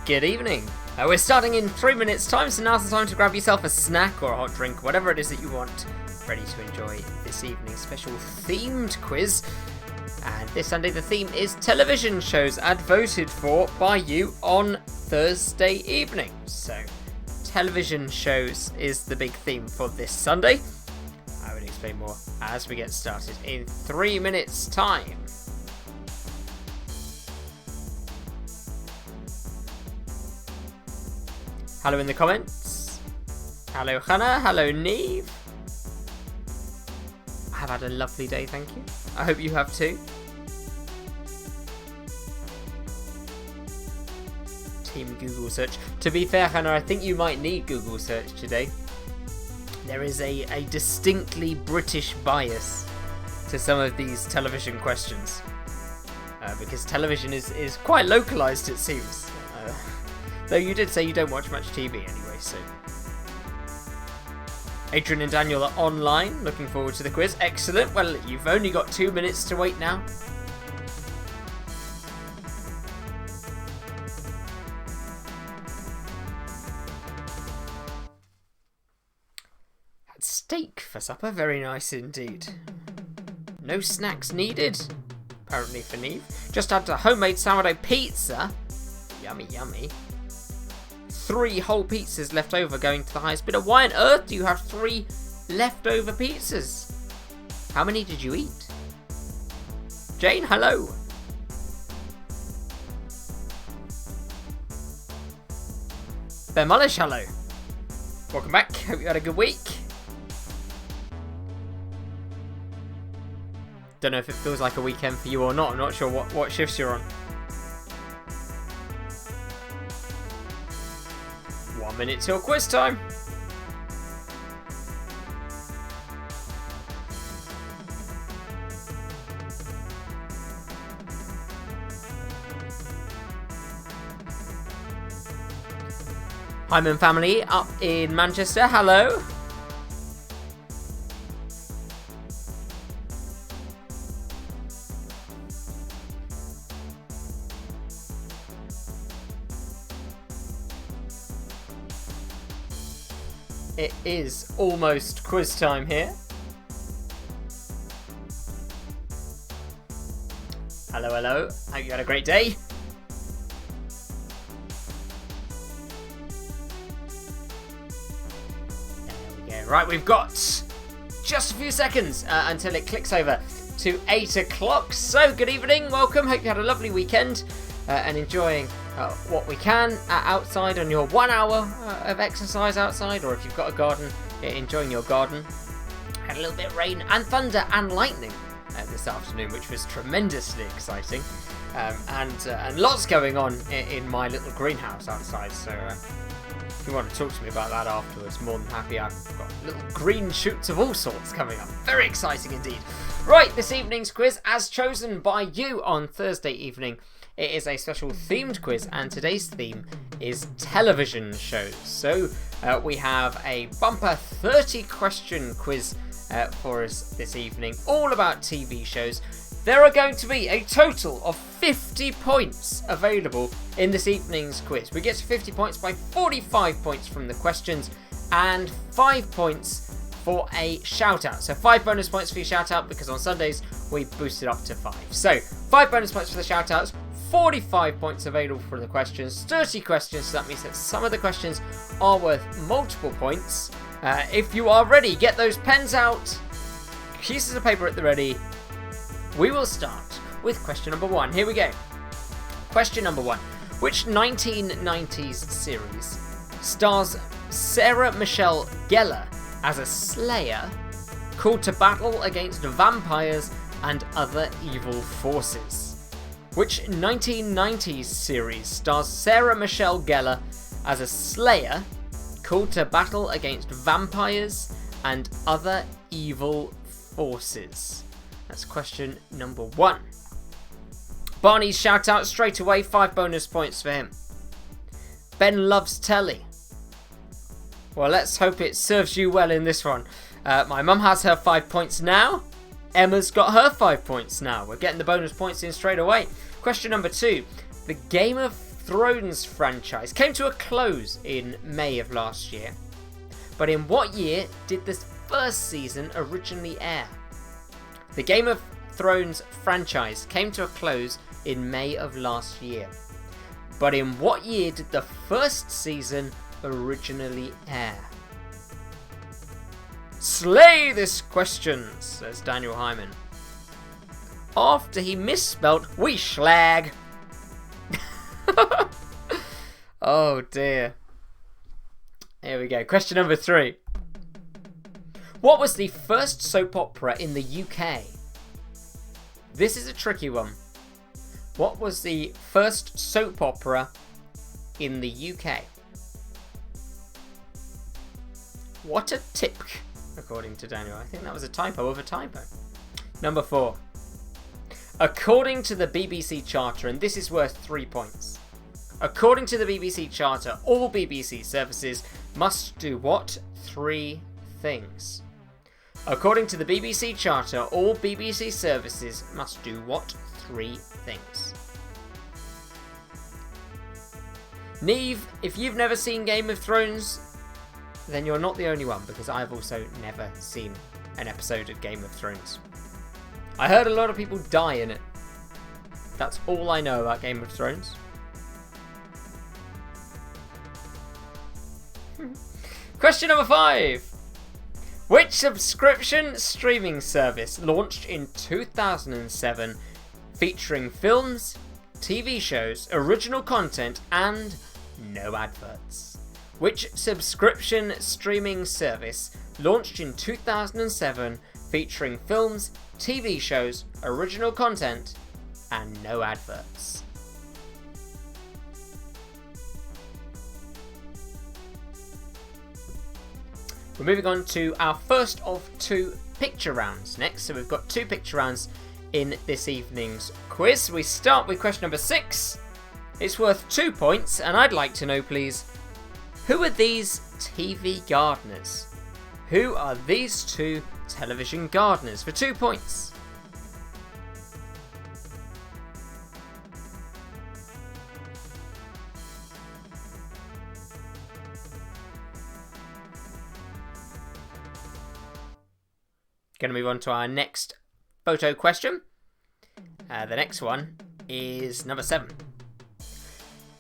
Good evening. We're starting in 3 minutes time, so now's the time to grab yourself a snack or a hot drink, whatever it is that you want, ready to enjoy this evening's special themed quiz. And this Sunday the theme is television shows as voted for by you on Thursday evening. So television shows is the big theme for this Sunday. I will explain more as we get started in 3 minutes time. Hello in the comments. Hello Hannah, hello Neve. I have had a lovely day, thank you. I hope you have too. Team Google search. To be fair, Hannah, I think you might need Google search today. There is a distinctly British bias to some of these television questions. Because television is quite localised, it seems. Though you did say you don't watch much TV anyway, so. Adrian and Daniel are online, looking forward to the quiz. Excellent. Well, you've only got 2 minutes to wait now. Had steak for supper, very nice indeed. No snacks needed, apparently for Neve. Just had a homemade sourdough pizza. Yummy, yummy. 3 whole pizzas left over going to the highest bidder. Why on earth do you have 3 leftover pizzas? How many did you eat? Jane, hello. Ben Mullish, hello. Welcome back. Hope you had a good week. Don't know if it feels like a weekend for you or not. I'm not sure what shifts you're on. 1 minute till quiz time. Hyman family up in Manchester, hello. It is almost quiz time here. Hello, hello. Hope you had a great day. There we go. Right, we've got just a few seconds until it clicks over to 8 o'clock. So, good evening, welcome. Hope you had a lovely weekend and enjoying what we can outside on your 1 hour of exercise outside, or if you've got a garden, enjoying your garden. Had a little bit of rain and thunder and lightning this afternoon, which was tremendously exciting, and lots going on in my little greenhouse outside. So if you want to talk to me about that afterwards, more than happy. I've got little green shoots of all sorts coming up. Very exciting indeed. Right, this evening's quiz, as chosen by you on Thursday evening, it is a special themed quiz, and today's theme is television shows. So we have a bumper 30-question quiz for us this evening, all about TV shows. There are going to be a total of 50 points available in this evening's quiz. We get to 50 points by 45 points from the questions and 5 points for a shout out. So 5 bonus points for your shout out, because on Sundays we boost it up to 5. So 5 bonus points for the shout outs. 45 points available for the questions, 30 questions, so that means that some of the questions are worth multiple points. If you are ready, get those pens out, pieces of paper at the ready. We will start with question number 1. Here we go. Question number 1. Which 1990s series stars Sarah Michelle Gellar as a slayer called to battle against vampires and other evil forces? Which 1990s series stars Sarah Michelle Gellar as a slayer called to battle against vampires and other evil forces? That's question number 1. Barney's shout out straight away, 5 bonus points for him. Ben loves telly. Well, let's hope it serves you well in this one. My mum has her 5 points now. Emma's got her 5 points now. We're getting the bonus points in straight away. Question number 2. The Game of Thrones franchise came to a close in May of last year. But in what year did this first season originally air? The Game of Thrones franchise came to a close in May of last year. But in what year did the first season originally air? Slay this question, says Daniel Hyman, after he misspelt "we schlag." Oh dear. Here we go. Question number 3. What was the first soap opera in the UK? This is a tricky one. What was the first soap opera in the UK? What a tip, according to Daniel. I think that was a typo of a typo. Number 4. According to the BBC Charter, and this is worth 3 points. According to the BBC Charter, all BBC services must do what 3 things? According to the BBC Charter, all BBC services must do what 3 things? Neve, if you've never seen Game of Thrones, then you're not the only one, because I've also never seen an episode of Game of Thrones. I heard a lot of people die in it. That's all I know about Game of Thrones. Question number 5. Which subscription streaming service launched in 2007 featuring films, TV shows, original content and no adverts? Which subscription streaming service launched in 2007 featuring films, TV shows, original content and no adverts? We're moving on to our first of 2 picture rounds next. So we've got 2 picture rounds in this evening's quiz. We start with question number 6. It's worth 2 points, and I'd like to know, please, who are these TV gardeners? Who are these 2 television gardeners? For 2 points. Going to move on to our next photo question. The next one is number 7.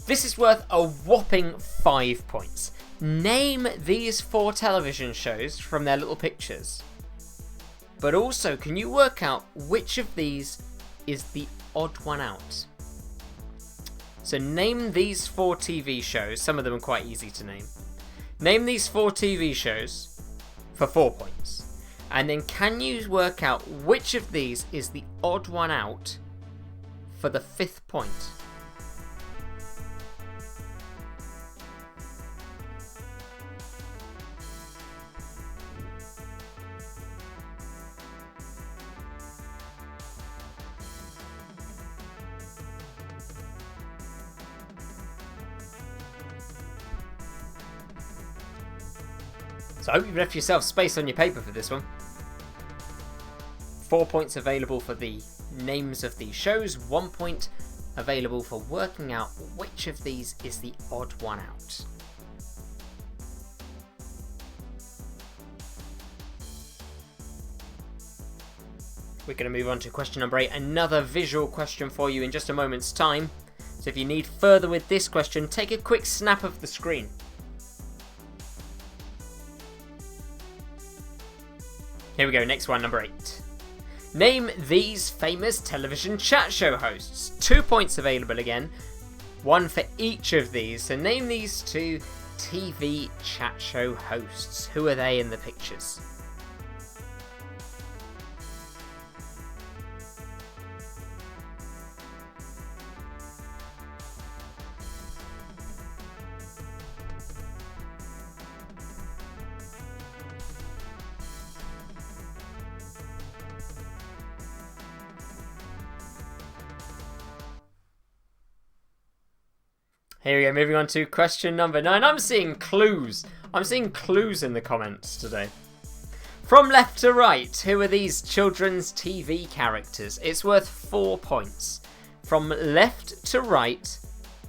This is worth a whopping 5 points. Name these 4 television shows from their little pictures. But also, can you work out which of these is the odd one out? So name these 4 TV shows. Some of them are quite easy to name. Name these 4 TV shows for 4 points. And then can you work out which of these is the odd one out for the 5th point? So I hope you've left yourself space on your paper for this one. 4 points available for the names of these shows, 1 point available for working out which of these is the odd one out. We're going to move on to question number 8, another visual question for you in just a moment's time. So if you need further with this question, take a quick snap of the screen. Here we go, next one, number 8. Name these famous television chat show hosts. 2 points available again, 1 for each of these. So name these 2 TV chat show hosts. Who are they in the pictures? Here we go, moving on to question number 9. I'm seeing clues. I'm seeing clues in the comments today. From left to right, who are these children's TV characters? It's worth 4 points. From left to right,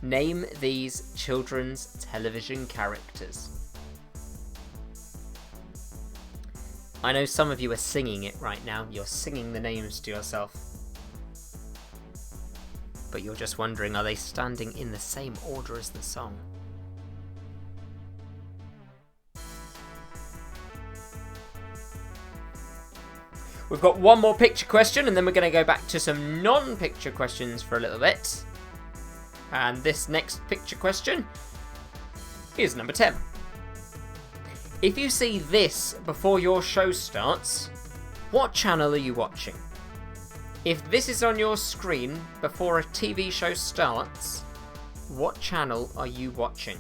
Name these children's television characters. I know some of you are singing it right now. You're singing the names to yourself. But you're just wondering, are they standing in the same order as the song? We've got one more picture question, and then we're going to go back to some non-picture questions for a little bit. And this next picture question is number 10. If you see this before your show starts, what channel are you watching? If this is on your screen before a TV show starts, what channel are you watching?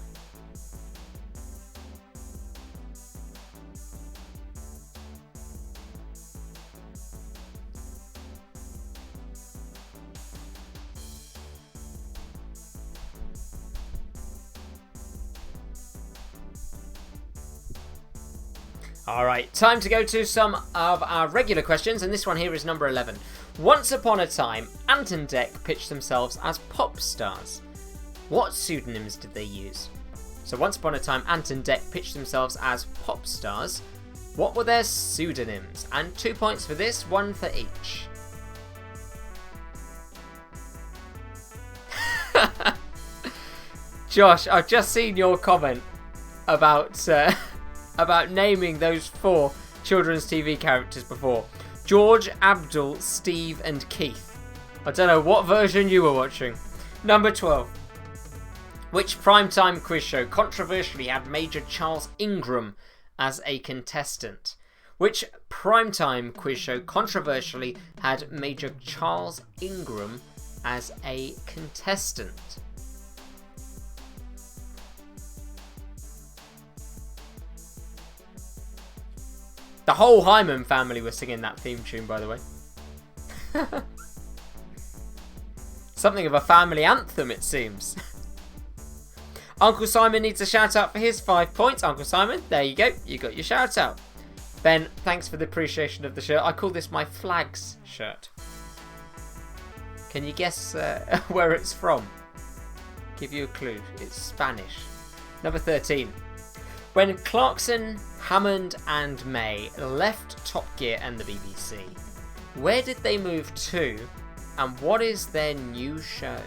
Alright, time to go to some of our regular questions, and this one here is number 11. Once upon a time, Ant and Dec pitched themselves as pop stars. What pseudonyms did they use? So once upon a time, Ant and Dec pitched themselves as pop stars. What were their pseudonyms? And 2 points for this, 1 for each. Josh, I've just seen your comment about naming those 4 children's TV characters before. George, Abdul, Steve and Keith. I don't know what version you were watching. Number 12. Which primetime quiz show controversially had Major Charles Ingram as a contestant? Which primetime quiz show controversially had Major Charles Ingram as a contestant? The whole Hyman family were singing that theme tune, by the way. Something of a family anthem, it seems. Uncle Simon needs a shout out for his 5 points. Uncle Simon, there you go. You got your shout out. Ben, thanks for the appreciation of the shirt. I call this my flags shirt. Can you guess where it's from? Give you a clue. It's Spanish. Number 13. When Clarkson, Hammond and May left Top Gear and the BBC, where did they move to and what is their new show?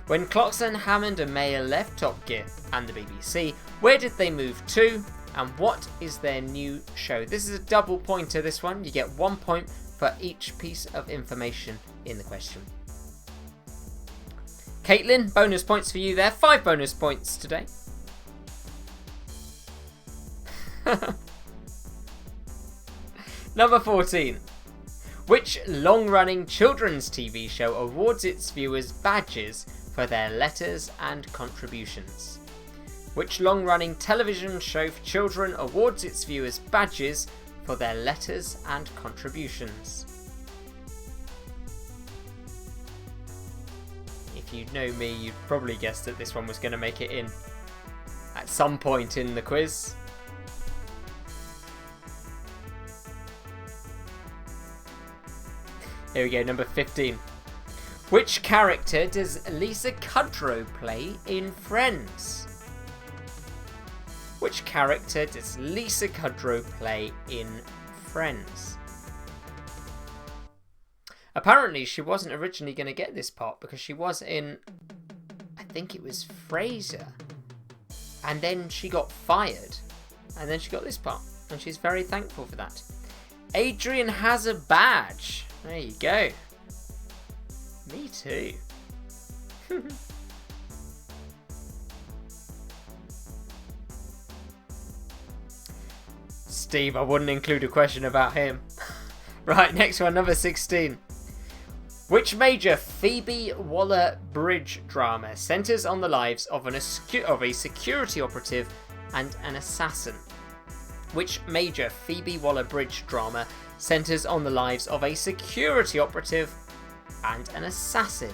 When Clarkson, Hammond and May left Top Gear and the BBC, where did they move to and what is their new show? This is a double pointer, this one. You get 1 point for each piece of information in the question. Caitlin, bonus points for you there. 5 bonus points today. Number 14. Which long-running children's TV show awards its viewers badges for their letters and contributions? Which long-running television show for children awards its viewers badges for their letters and contributions? If you know me, you'd probably guessed that this one was going to make it in at some point in the quiz. Here we go, number 15. Which character does Lisa Kudrow play in Friends? Which character does Lisa Kudrow play in Friends? Apparently she wasn't originally going to get this part because she was in, I think it was Frasier. And then she got fired. And then she got this part. And she's very thankful for that. Adrian has a badge. There you go. Me too. Steve, I wouldn't include a question about him. Right, next one, number 16. Which major Phoebe Waller-Bridge drama centres on the lives of a security operative and an assassin? Which major Phoebe Waller-Bridge drama centres on the lives of a security operative and an assassin?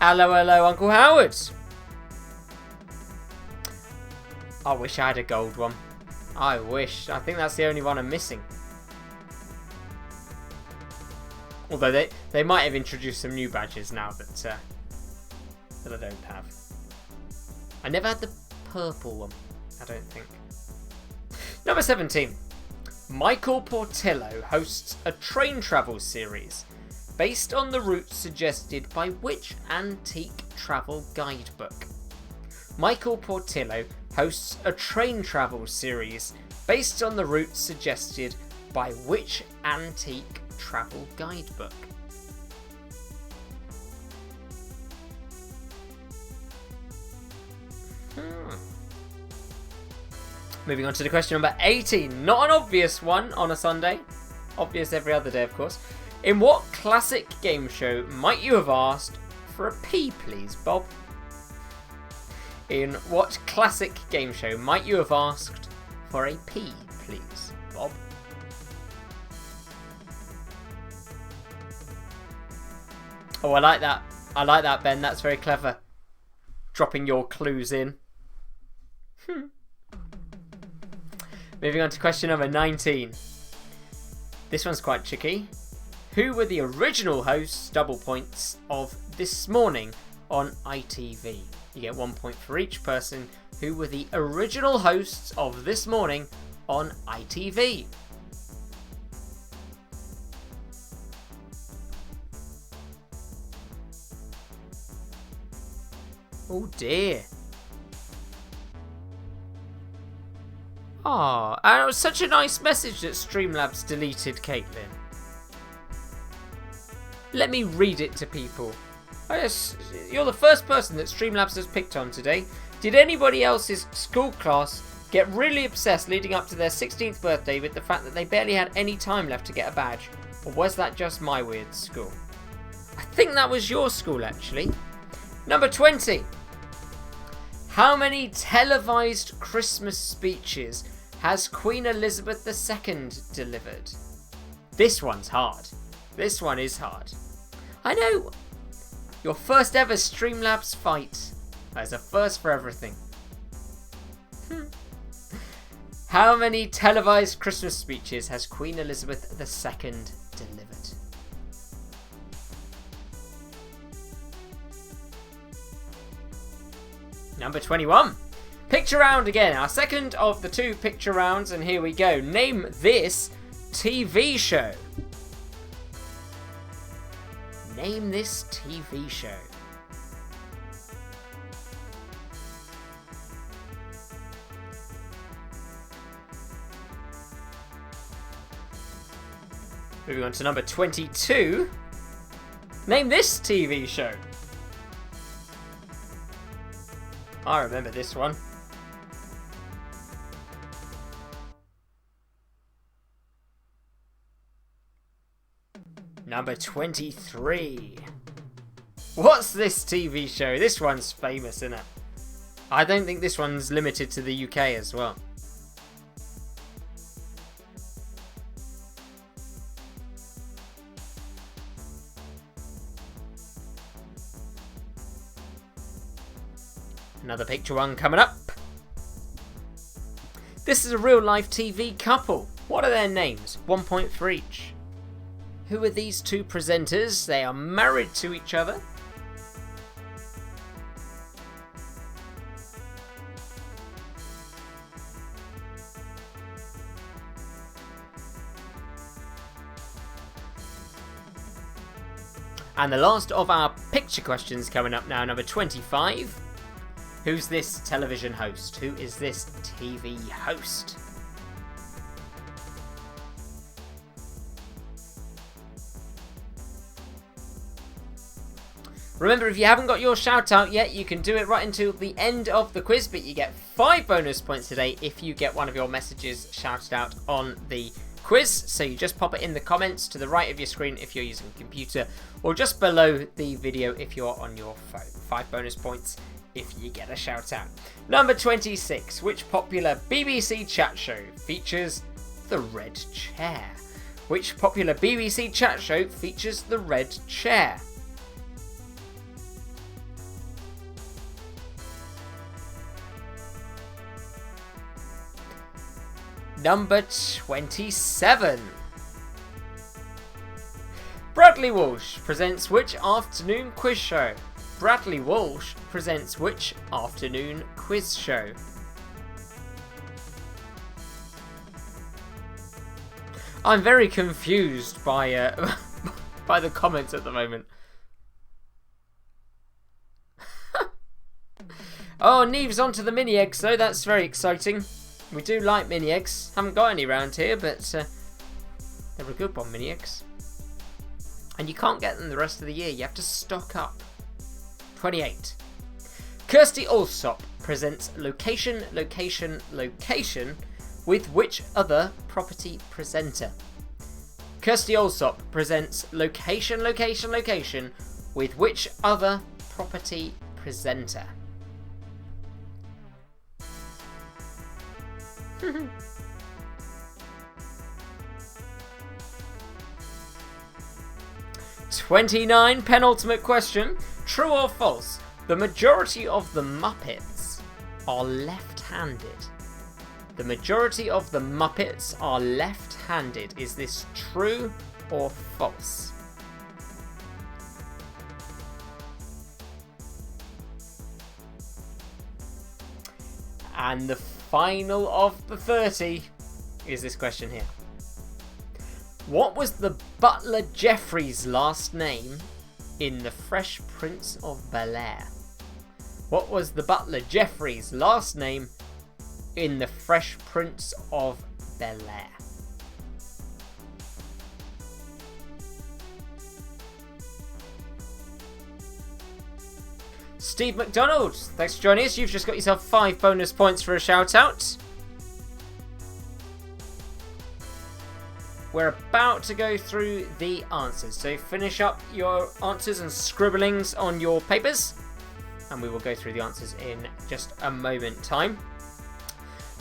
Hello, hello, Uncle Howard. I wish I had a gold one. I wish. I think that's the only one I'm missing. Although they might have introduced some new badges now that that I don't have. I never had the purple one, I don't think. Number 17. Michael Portillo hosts a train travel series based on the route suggested by which antique travel guidebook? Michael Portillo hosts a train travel series based on the route suggested by which antique travel guidebook? Moving on to the question number 18. Not an obvious one on a Sunday. Obvious every other day, of course. In what classic game show might you have asked for a P, please, Bob? In what classic game show might you have asked for a P, please, Bob? Oh, I like that. I like that, Ben. That's very clever. Dropping your clues in. Moving on to question number 19. This one's quite tricky. Who were the original hosts, double points, of This Morning on ITV? You get 1 point for each person. Who were the original hosts of This Morning on ITV? Oh dear. Ah, and it was such a nice message that Streamlabs deleted, Caitlin. Let me read it to people. You're the first person that Streamlabs has picked on today. Did anybody else's school class get really obsessed leading up to their 16th birthday with the fact that they barely had any time left to get a badge? Or was that just my weird school? I think that was your school, actually. Number 20. How many televised Christmas speeches has Queen Elizabeth II delivered? This one's hard. This one is hard. I know. Your first ever Streamlabs fight. There's a first for everything. How many televised Christmas speeches has Queen Elizabeth II delivered? Number 21. Picture round again. Our second of the two picture rounds, and here we go. Name this TV show. Name this TV show. Moving on to number 22. Name this TV show. I remember this one. Number 23. What's this TV show? This one's famous, isn't it? I don't think this one's limited to the UK as well. Another picture one coming up. This is a real life TV couple. What are their names? 1 point for each. Who are these two presenters? They are married to each other. And the last of our picture questions coming up now, number 25. Who's this television host? Who is this TV host? Remember, if you haven't got your shout out yet, you can do it right until the end of the quiz, but you get 5 bonus points today if you get one of your messages shouted out on the quiz. So you just pop it in the comments to the right of your screen if you're using a computer, or just below the video if you're on your phone. 5 bonus points if you get a shout out. Number 26. Which popular BBC chat show features the red chair? Which popular BBC chat show features the red chair? Number 27. Bradley Walsh presents which afternoon quiz show? Bradley Walsh presents which afternoon quiz show? I'm very confused by by the comments at the moment. Oh, Neve's onto the mini eggs though. That's very exciting. We do like mini eggs. Haven't got any around here, but they're a good one, mini eggs. And you can't get them the rest of the year. You have to stock up. 28. Kirsty Allsop presents Location, Location, Location with which other property presenter? Kirsty Allsop presents Location, Location, Location with which other property presenter? $29, penultimate question. True or false? The majority of the Muppets are left-handed. The majority of the Muppets are left-handed. Is this true or false? And the final of the 30 is this question here. What was the butler Geoffrey's last name in The Fresh Prince of Bel-Air? What was the butler Geoffrey's last name in The Fresh Prince of Bel-Air? Steve McDonald, thanks for joining us. You've just got yourself 5 bonus points for a shout out. We're about to go through the answers, so finish up your answers and scribblings on your papers, and we will go through the answers in just a moment time.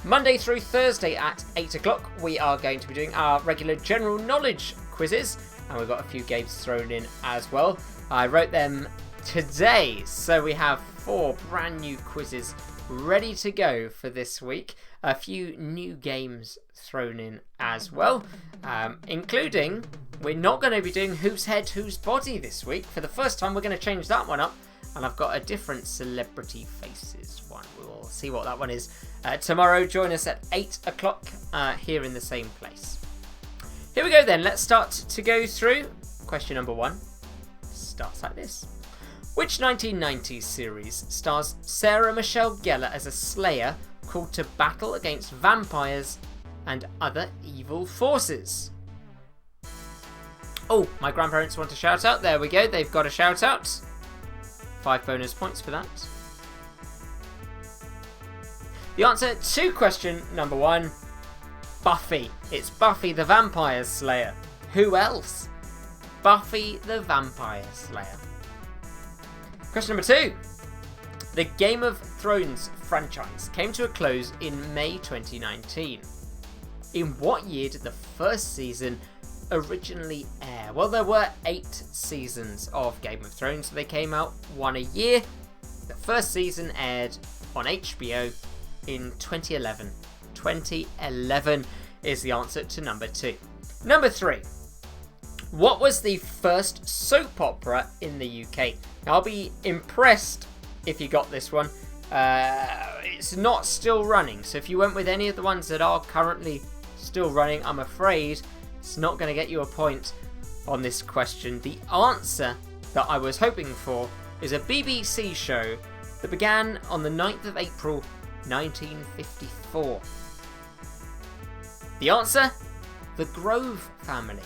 Monday through Thursday at 8 o'clock, we are going to be doing our regular general knowledge quizzes, and we've got a few games thrown in as well. I wrote them today, so we have 4 brand new quizzes ready to go for this week. A few new games thrown in as well, including we're not going to be doing Whose Head, Whose Body this week. For the first time, we're going to change that one up, and I've got a different Celebrity Faces one. We'll see what that one is tomorrow. Join us at 8 o'clock here in the same place. Here we go then. Let's start to go through. Question number 1 starts like this. Which 1990s series stars Sarah Michelle Gellar as a slayer called to battle against vampires and other evil forces? Oh, my grandparents want a shout out. There we go. They've got a shout out. 5 bonus points for that. The answer to question number 1, Buffy. It's Buffy the Vampire Slayer. Who else? Buffy the Vampire Slayer. Question number 2. The Game of Thrones franchise came to a close in May 2019. In what year did the first season originally air? Well, there were 8 seasons of Game of Thrones, so they came out 1 a year. The first season aired on HBO in 2011. 2011 is the answer to number 2. Number 3. What was the first soap opera in the UK? Now, I'll be impressed if you got this one. It's not still running, so if you went with any of the ones that are currently still running, I'm afraid it's not going to get you a point on this question. The answer that I was hoping for is a BBC show that began on the 9th of April 1954. The answer? The Grove Family.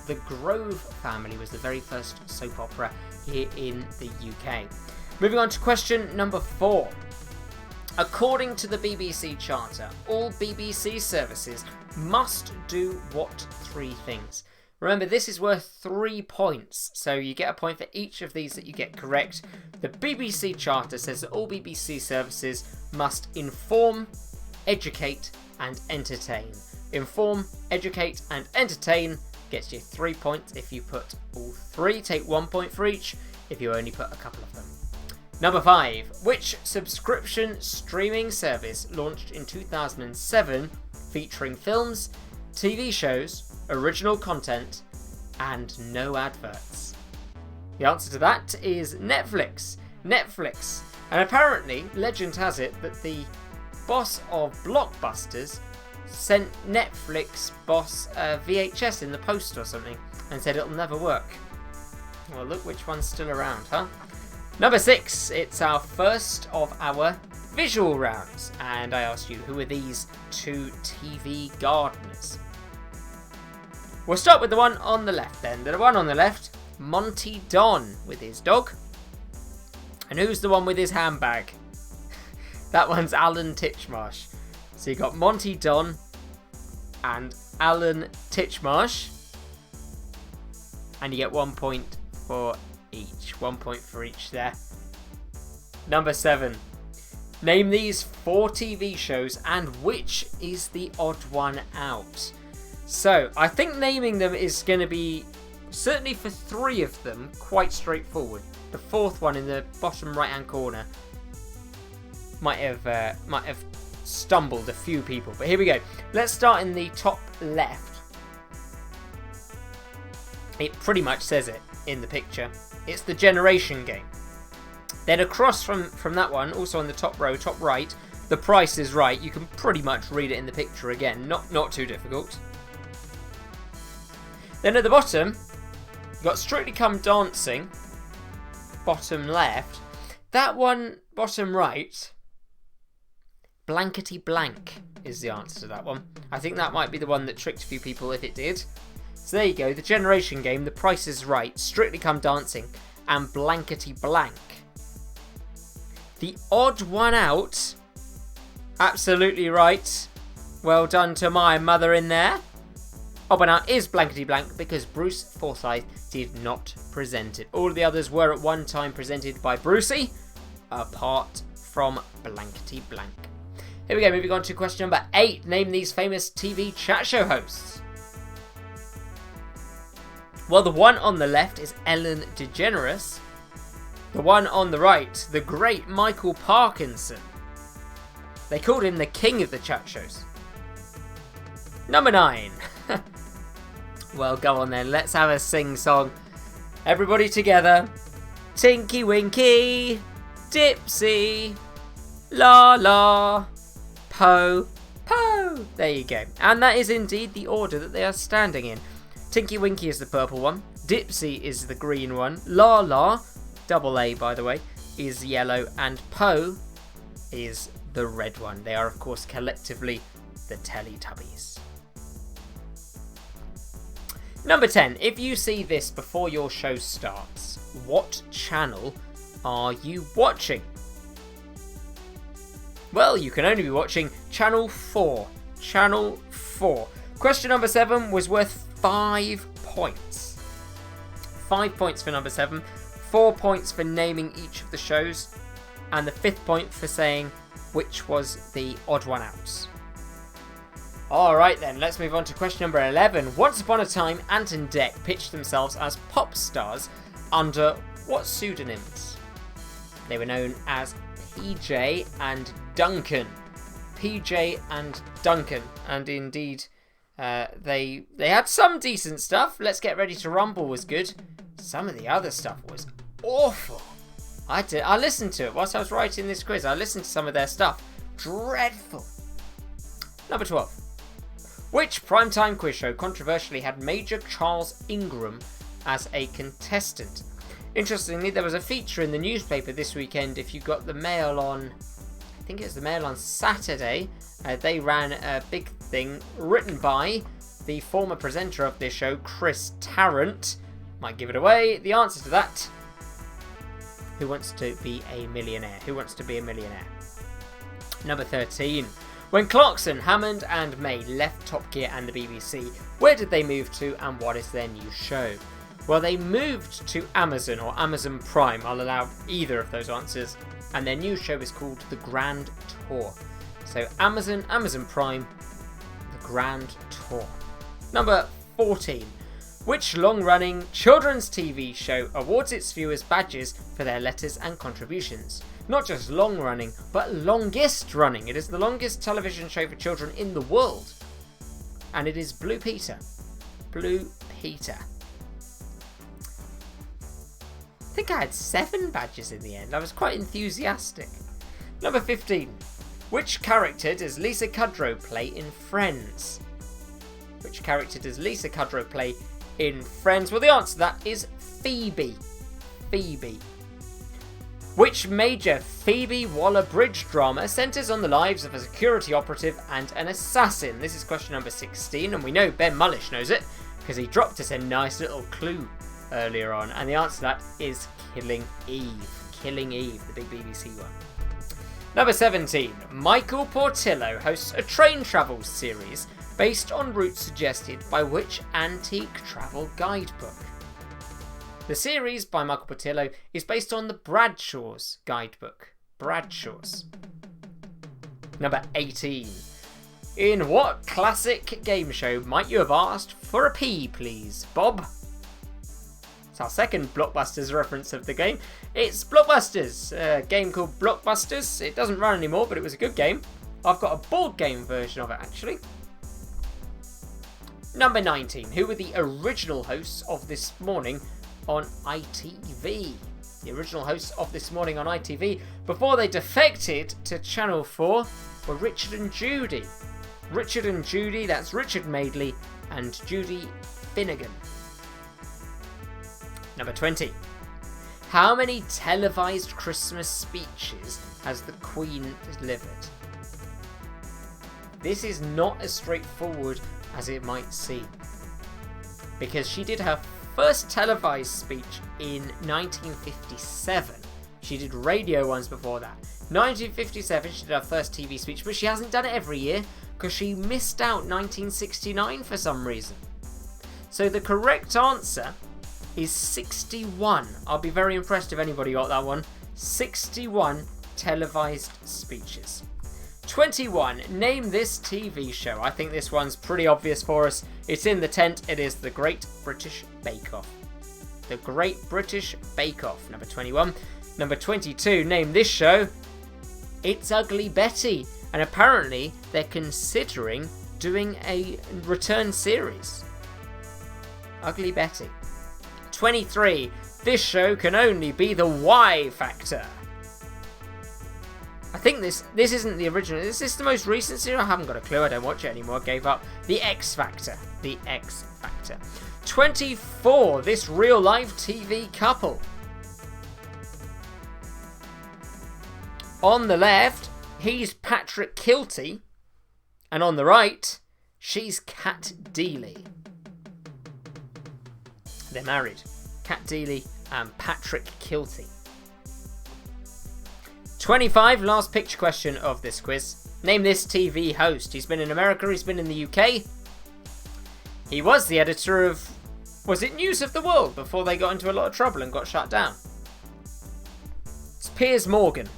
The Grove Family was the very first soap opera here in the UK. Moving on to question number 4. According to the BBC Charter, all BBC services must do what 3 things? Remember, this is worth 3 points, so you get a point for each of these that you get correct. The BBC Charter says that all BBC services must inform, educate, and entertain. Inform, educate, and entertain gets you 3 points if you put all 3. Take 1 point for each if you only put a couple of them. Number 5. Which subscription streaming service launched in 2007 featuring films, TV shows, original content, and no adverts? The answer to that is Netflix. Netflix. And apparently, legend has it that the boss of Blockbusters sent Netflix boss VHS in the post or something and said it'll never work. Well, look which one's still around, huh? Number 6, it's our first of our visual rounds. And I asked you, who are these two TV gardeners? We'll start with the one on the left then. The one on the left, Monty Don with his dog. And who's the one with his handbag? That one's Alan Titchmarsh. So you got Monty Don and Alan Titchmarsh. And you get 1 point for each. 1 point for each there. Number 7. Name these 4 TV shows and which is the odd one out. So, I think naming them is going to be, certainly for 3 of them, quite straightforward. The 4th one in the bottom right hand corner might have stumbled a few people. But here we go. Let's start in the top left. It pretty much says it in the picture. It's the Generation Game. Then across from that one, also on the top row, top right, The Price is Right. You can pretty much read it in the picture again. Not too difficult. Then at the bottom, you've got Strictly Come Dancing. Bottom left. That one, bottom right, Blankety Blank is the answer to that one. I think that might be the one that tricked a few people if it did. So there you go, the Generation Game, The Price is Right, Strictly Come Dancing, and Blankety Blank. The odd one out, absolutely right. Well done to my mother in there. Odd one out is Blankety Blank because Bruce Forsyth did not present it. All of the others were at one time presented by Brucey, apart from Blankety Blank. Here we go, moving on to question number 8. Name these famous TV chat show hosts. Well, the one on the left is Ellen DeGeneres. The one on the right, the great Michael Parkinson. They called him the king of the chat shows. Number 9. Well, go on then, let's have a sing-song. Everybody together. Tinky Winky, Dipsy, La La, Po, Po. There you go. And that is indeed the order that they are standing in. Tinky Winky is the purple one. Dipsy is the green one. La La, double A by the way, is yellow. And Po is the red one. They are of course collectively the Teletubbies. Number 10. If you see this before your show starts, what channel are you watching? Well, you can only be watching Channel 4. Channel 4. Question number 7 was worth 5 points. 5 points for number 7. 4 points for naming each of the shows. And the 5th point for saying which was the odd one out. Alright then, let's move on to question number 11. Once upon a time, Ant and Dec pitched themselves as pop stars under what pseudonyms? They were known as PJ and Duncan. PJ and Duncan. And indeed, they had some decent stuff. Let's Get Ready to Rumble was good. Some of the other stuff was awful. I listened to it whilst I was writing this quiz. I listened to some of their stuff. Dreadful. Number 12. Which primetime quiz show controversially had Major Charles Ingram as a contestant? Interestingly, there was a feature in the newspaper this weekend. If you got the Mail on, I think it was the Mail on Saturday, they ran a big thing written by the former presenter of this show, Chris Tarrant. Might give it away. The answer to that: Who Wants to Be a Millionaire? Who Wants to Be a Millionaire? Number 13. When Clarkson, Hammond and May left Top Gear and the BBC, where did they move to and what is their new show? Well, they moved to Amazon or Amazon Prime. I'll allow either of those answers. And their new show is called The Grand Tour. So Amazon, Amazon Prime, The Grand Tour. Number 14. Which long-running children's TV show awards its viewers badges for their letters and contributions? Not just long-running, but longest running. It is the longest television show for children in the world. And it is Blue Peter. Blue Peter. think I had 7 badges in the end. I was quite enthusiastic. Number 15. Which character does Lisa Kudrow play in Friends? Which character does Lisa Kudrow play in Friends? Well, the answer to that is Phoebe. Phoebe. Which major Phoebe Waller-Bridge drama centres on the lives of a security operative and an assassin? This is question number 16, and we know Ben Mullish knows it because he dropped us a nice little clue earlier on, and the answer to that is Killing Eve. Killing Eve, the big BBC one. Number 17. Michael Portillo hosts a train travel series based on routes suggested by which antique travel guidebook? The series by Michael Portillo is based on the Bradshaw's guidebook. Bradshaw's. Number 18. In what classic game show might you have asked for a pee, please, Bob? It's our second Blockbusters reference of the game. It's Blockbusters, a game called Blockbusters. It doesn't run anymore, but it was a good game. I've got a board game version of it, actually. Number 19. Who were the original hosts of This Morning on ITV? The original hosts of This Morning on ITV, before they defected to Channel 4, were Richard and Judy. Richard and Judy, that's Richard Madeley and Judy Finnegan. Number 20. How many televised Christmas speeches has the Queen delivered? This is not as straightforward as it might seem, because she did her first televised speech in 1957. She did radio ones before that. 1957 she did her first TV speech, but she hasn't done it every year because she missed out 1969 for some reason. So the correct answer is 61. I'll be very impressed if anybody got that one. 61 televised speeches. 21. Name this TV show. I think this one's pretty obvious for us. It's in the tent. It is The Great British Bake Off. The Great British Bake Off. Number 21. Number 22. Name this show. It's Ugly Betty. And apparently they're considering doing a return series. Ugly Betty. 23. This show can only be the Y Factor. I think this isn't the original. Is this the most recent series? I haven't got a clue. I don't watch it anymore. I gave up. The X Factor. The X Factor. 24. This real life TV couple. On the left, he's Patrick Kilty. And on the right, she's Kat Deely. They're married. Kat Deely and Patrick Kilty. 25, last picture question of this quiz. Name this TV host. He's been in America, he's been in the UK. He was the editor of, was it News of the World, before they got into a lot of trouble and got shut down? It's Piers Morgan.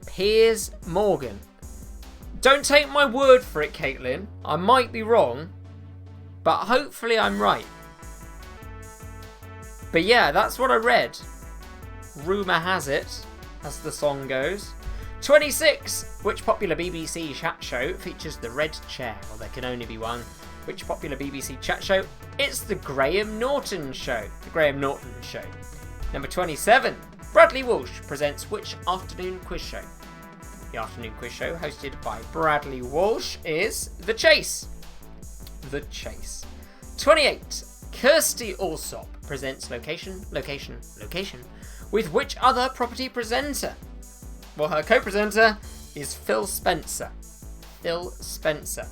Piers Morgan. Don't take my word for it, Caitlin. I might be wrong, but hopefully I'm right. But yeah, that's what I read. Rumour has it, as the song goes. 26. Which popular BBC chat show features the red chair? Well, there can only be one. Which popular BBC chat show? It's the Graham Norton Show. The Graham Norton Show. Number 27. Bradley Walsh presents which afternoon quiz show? The afternoon quiz show hosted by Bradley Walsh is The Chase. The Chase. 28. Kirsty Allsop presents Location with which other property presenter? Well, her co-presenter is Phil Spencer. Phil Spencer.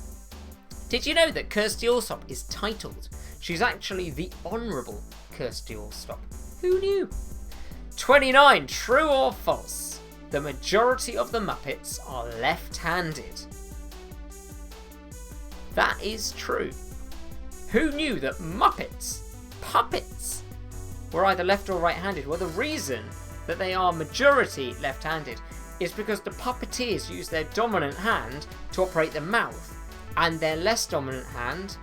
Did you know that Kirsty Allsop is titled? She's actually the Honourable Kirsty Allsop. Who knew? 29. True or false? The majority of the Muppets are left-handed. That is true. Who knew that puppets, were either left or right-handed? Well, the reason that they are majority left-handed is because the puppeteers use their dominant hand to operate the mouth, and their less dominant hand,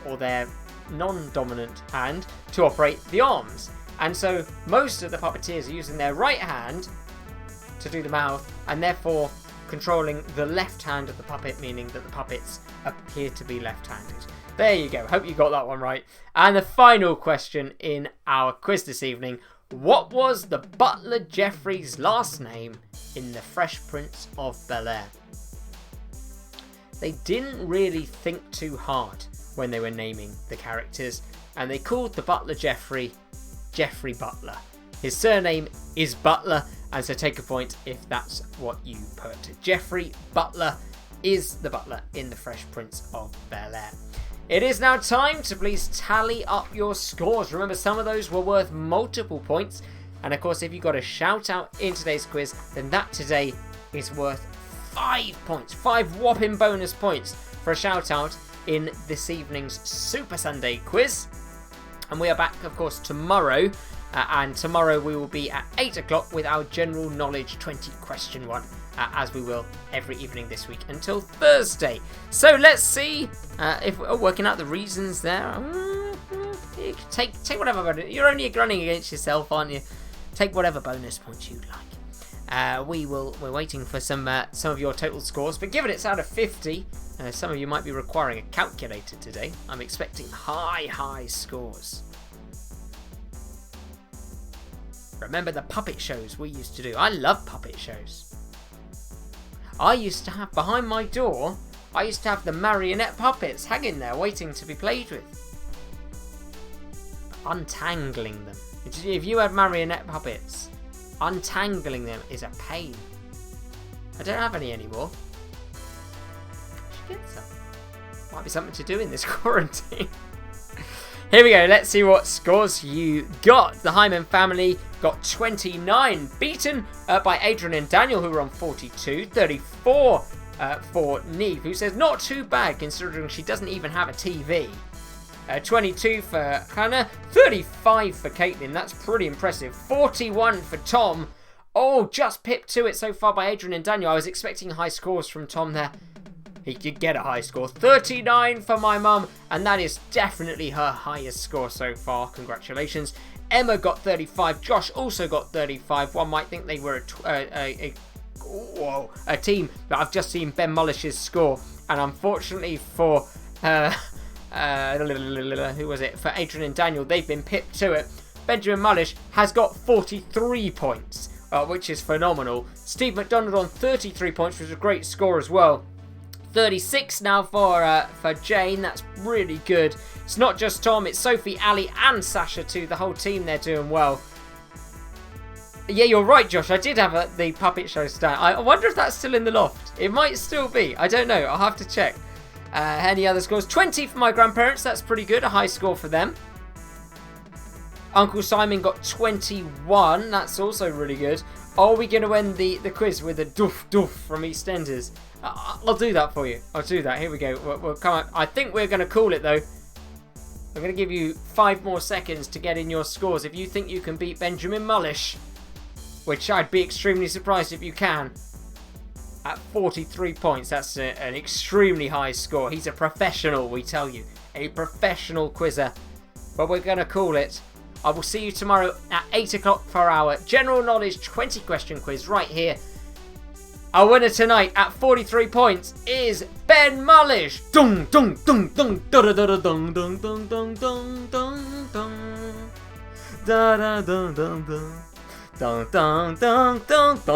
or their non-dominant hand, to operate the arms. And so most of the puppeteers are using their right hand to do the mouth, and therefore controlling the left hand of the puppet, meaning that the puppets appear to be left-handed. There you go. Hope you got that one right. And the final question in our quiz this evening. What was the butler Geoffrey's last name in The Fresh Prince of Bel-Air? They didn't really think too hard when they were naming the characters, and they called the butler Geoffrey Butler. His surname is Butler, and so take a point if that's what you put. Geoffrey Butler is the butler in The Fresh Prince of Bel-Air. It is now time to please tally up your scores. Remember, some of those were worth multiple points, and of course if you got a shout out in today's quiz, then that today is worth 5 points. 5 whopping bonus points for a shout out in this evening's Super Sunday quiz. And we are back, of course, tomorrow. And tomorrow we will be at 8 o'clock with our General Knowledge 20 question one, as we will every evening this week until Thursday. So let's see if we're working out the reasons there. Take whatever bonus. You're only running against yourself, aren't you? Take whatever bonus points you'd like. We're waiting for some of your total scores, but given it's out of 50, some of you might be requiring a calculator today. I'm expecting high scores. Remember the puppet shows we used to do? I love puppet shows. I used to have, behind my door, I used to have the marionette puppets hanging there waiting to be played with. Untangling them. If you had marionette puppets, untangling them is a pain. I don't have any anymore. I should get some. Might be something to do in this quarantine. Here we go, let's see what scores you got. The Hyman family got 29, beaten by Adrian and Daniel, who were on 42. 34 for Neve, who says not too bad considering she doesn't even have a TV. 22 for Hannah, 35 for Caitlin, that's pretty impressive. 41 for Tom. Oh, just pipped to it so far by Adrian and Daniel. I was expecting high scores from Tom there. He did get a high score. 39 for my mum, and that is definitely her highest score so far. Congratulations. Emma got 35. Josh also got 35. One might think they were a team, but I've just seen Ben Mullish's score, and unfortunately for who was it? For Adrian and Daniel, they've been pipped to it. Benjamin Mullish has got 43 points, which is phenomenal. Steve McDonald on 33 points, which is a great score as well. 36 now for Jane. That's really good. It's not just Tom, it's Sophie, Ali and Sasha too. The whole team, they're doing well. Yeah, you're right, Josh. I did have the puppet show stand. I wonder if that's still in the loft. It might still be. I don't know. I'll have to check. Any other scores? 20 for my grandparents. That's pretty good. A high score for them. Uncle Simon got 21. That's also really good. Are we going to end the quiz with a doof from EastEnders? I'll do that for you. I'll do that. Here we go. We'll come on. I think we're going to call it, though. I'm going to give you 5 more seconds to get in your scores. If you think you can beat Benjamin Mullish, which I'd be extremely surprised if you can, at 43 points. That's an extremely high score. He's a professional, we tell you. A professional quizzer. But we're going to call it. I will see you tomorrow at 8 o'clock for our General Knowledge 20 question quiz right here. Our winner tonight at 43 points is Ben Mullish. Dung dung dung dung da da da dung dung dung dung dung dung dung da da dung dung dung dung dung dung dung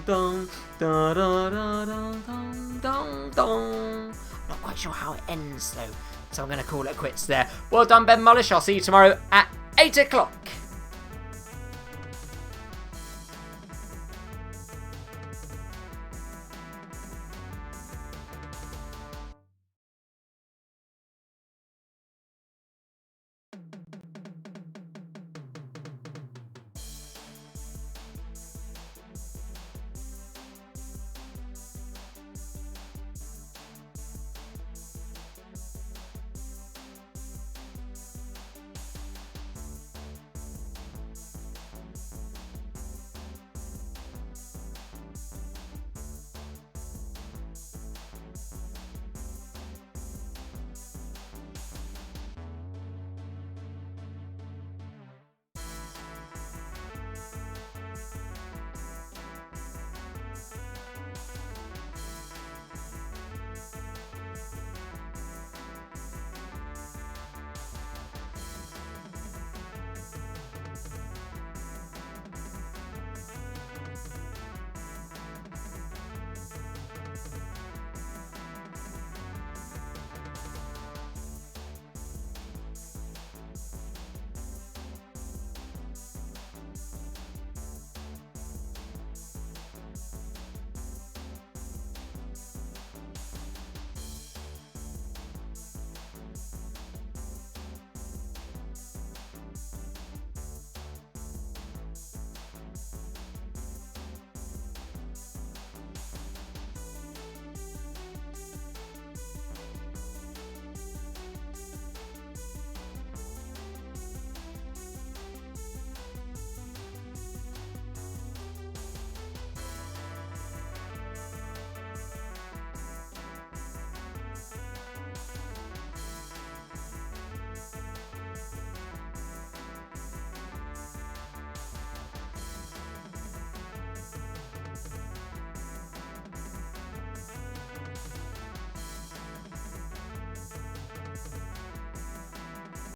dung dung da da da dung dung dung. Not quite sure how it ends though, so I'm going to call it quits there. Well done, Ben Mullish. I'll see you tomorrow at 8 o'clock.